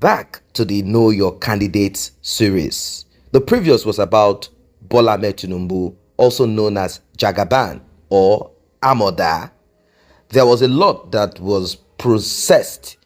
back to the Know Your Candidates series. The previous was about Bola Ahmed Tinubu, also known as Jagaban or Amoda. There was a lot that was processed,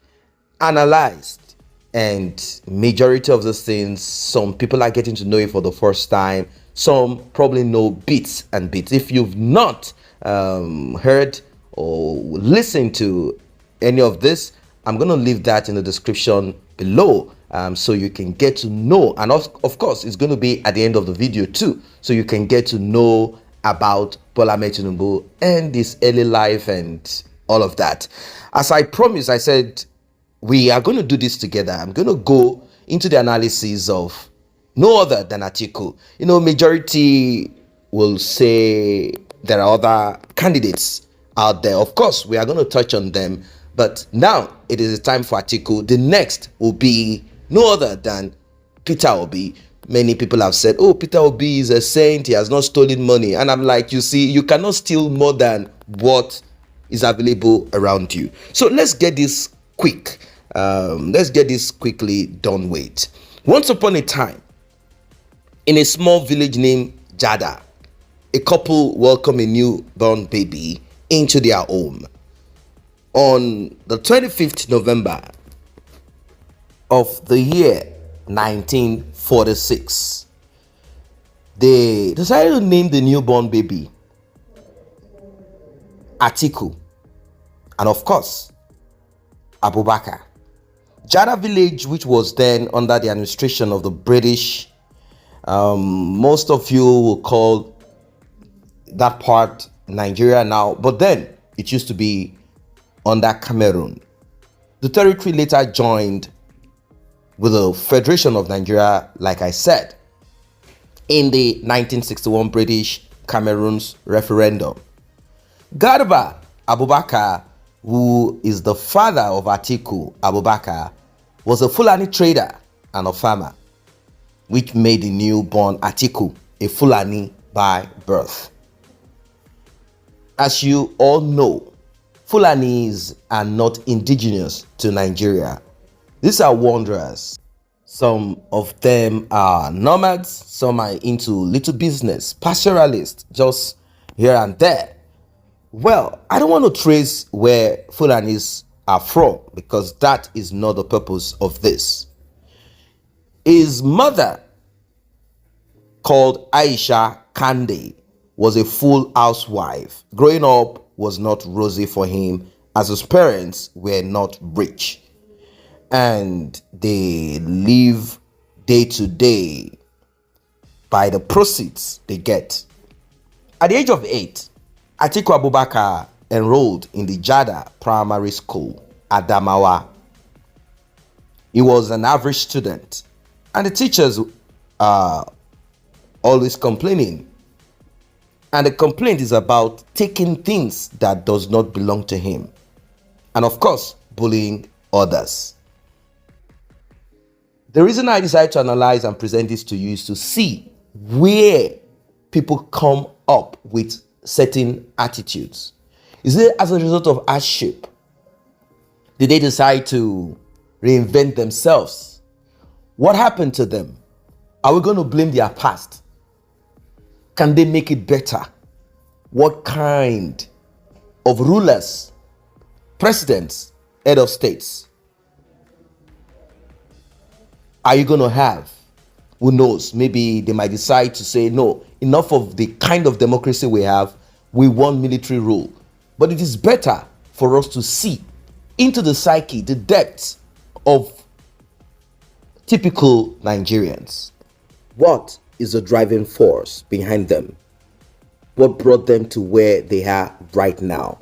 analyzed, and majority of those things, some people are getting to know it for the first time. Some probably know bits and bits. If you've not heard or listened to any of this, I'm going to leave that in the description below, so you can get to know. And of course, it's going to be at the end of the video too, so you can get to know about Bola Ahmed Tinubu and his early life and all of that. As I promised, I said we are going to do this together. I'm going to go into the analysis of no other than Atiku. You know, majority will say there are other candidates out there. Of course, we are going to touch on them. But now it is time for Atiku. The next will be no other than Peter Obi. Many people have said, oh, Peter Obi is a saint. He has not stolen money. And I'm like, you see, you cannot steal more than what is available around you. So let's get this quick. Let's get this quickly done with. Once upon a time, in a small village named Jada, a couple welcomed a newborn baby into their home. On the 25th November of the year 1946, they decided to name the newborn baby Atiku, and of course, Abubakar. Jada village, which was then under the administration of the British, most of you will call that part Nigeria now, but then it used to be under Cameroon. The territory later joined with the Federation of Nigeria, like I said, in the 1961 British Cameroon's referendum. Garba Abubakar, who is the father of Atiku Abubakar, was a Fulani trader and a farmer, which made the newborn Atiku a Fulani by birth. As you all know, Fulanis are not indigenous to Nigeria. These are wanderers. Some of them are nomads, some are into little business, pastoralists, just here and there. Well, I don't want to trace where Fulanis are from, because that is not the purpose of this. His mother, called Aisha Kande, was a full housewife. Growing up was not rosy for him, as his parents were not rich, and they live day to day by the proceeds they get. At the age of 8, Atiku Abubakar enrolled in the Jada Primary School at Adamawa. He was an average student, and the teachers are always complaining. And the complaint is about taking things that does not belong to him. And of course, bullying others. The reason I decided to analyze and present this to you is to see where people come up with certain attitudes. Is it as a result of hardship? Did they decide to reinvent themselves? What happened to them? Are we going to blame their past? Can they make it better? What kind of rulers, presidents, head of states are you going to have? Who knows? Maybe they might decide to say, no, enough of the kind of democracy we have. We want military rule. But it is better for us to see into the psyche, the depths of typical Nigerians. What is the driving force behind them? What brought them to where they are right now?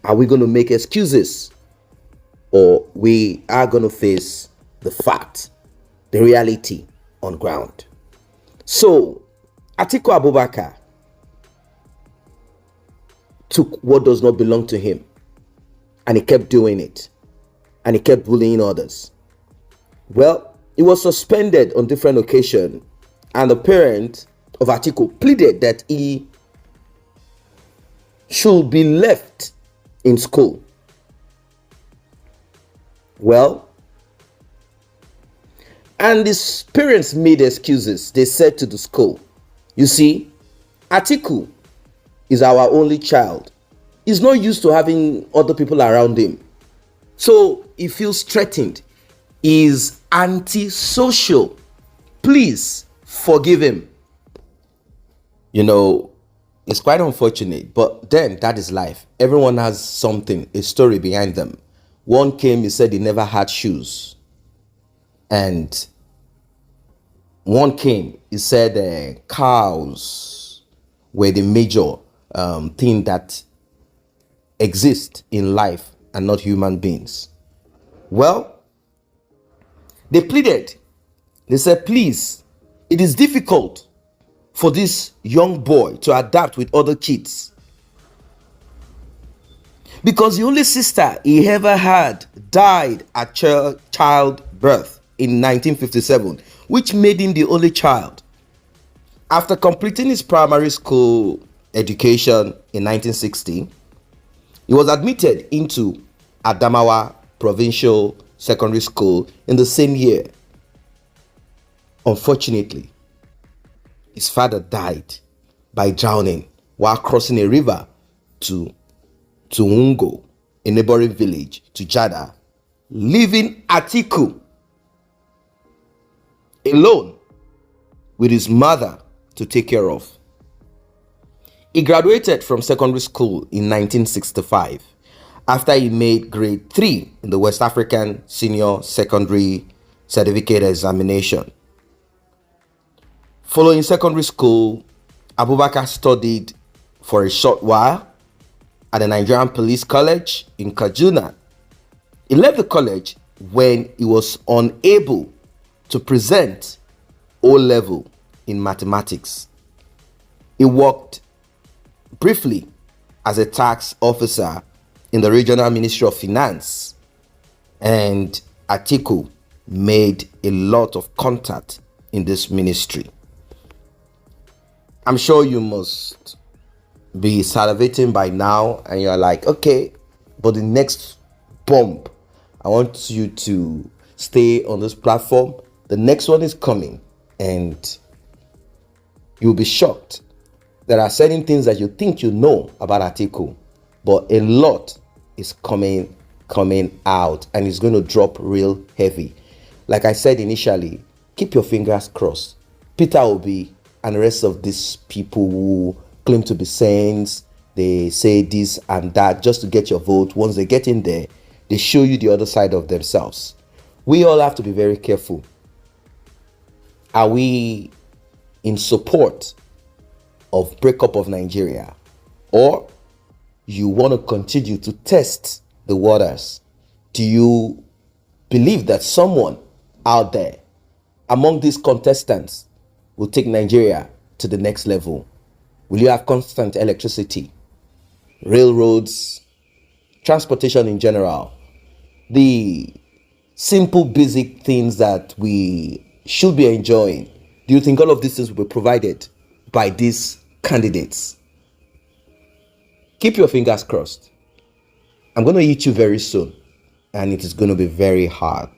Are we going to make excuses, or we are going to face the fact, the reality on ground? So Atiku Abubakar took what does not belong to him, and he kept doing it, and he kept bullying others. Well, he was suspended on different occasions, and the parent of Atiku pleaded that he should be left in school. Well, And his parents made excuses. They said to the school, you see, Atiku is our only child. He's not used to having other people around him. So he feels threatened. He's antisocial. Please forgive him. You know, it's quite unfortunate, but then that is life. Everyone has something, a story behind them. One came, he said he never had shoes. And one came, he said cows were the major thing that exists in life and not human beings. Well, they pleaded. They said, please, it is difficult for this young boy to adapt with other kids, because the only sister he ever had died at childbirth in 1957, which made him the only child. After completing his primary school education in 1960, he was admitted into Adamawa Provincial Secondary School in the same year. Unfortunately, his father died by drowning while crossing a river to Ungo, a neighboring village to Jada, leaving Atiku alone with his mother to take care of. He graduated from secondary school in 1965 after he made grade 3 in the West African Senior Secondary Certificate Examination. Following secondary school, Abubakar studied for a short while at the Nigerian Police College in Kaduna. He left the college when he was unable to present O-level in mathematics. He worked briefly as a tax officer in the Regional Ministry of Finance, and Atiku made a lot of contact in this ministry. I'm sure you must be salivating by now and you're like, okay, but the next bomb, I want you to stay on this platform. The next one is coming and you'll be shocked. There are certain things that you think you know about Atiku, but a lot is coming out and it's going to drop real heavy. Like I said initially, keep your fingers crossed. Peter Obi and the rest of these people who claim to be saints, they say this and that just to get your vote. Once they get in there, they show you the other side of themselves. We all have to be very careful. Are we in support of breakup of Nigeria, or you want to continue to test the waters? Do you believe that someone out there among these contestants will take Nigeria to the next level? Will you have constant electricity, railroads, transportation in general, the simple basic things that we should be enjoying? Do you think all of these things will be provided by these candidates? Keep your fingers crossed. I'm going to eat you very soon, and it is going to be very hard.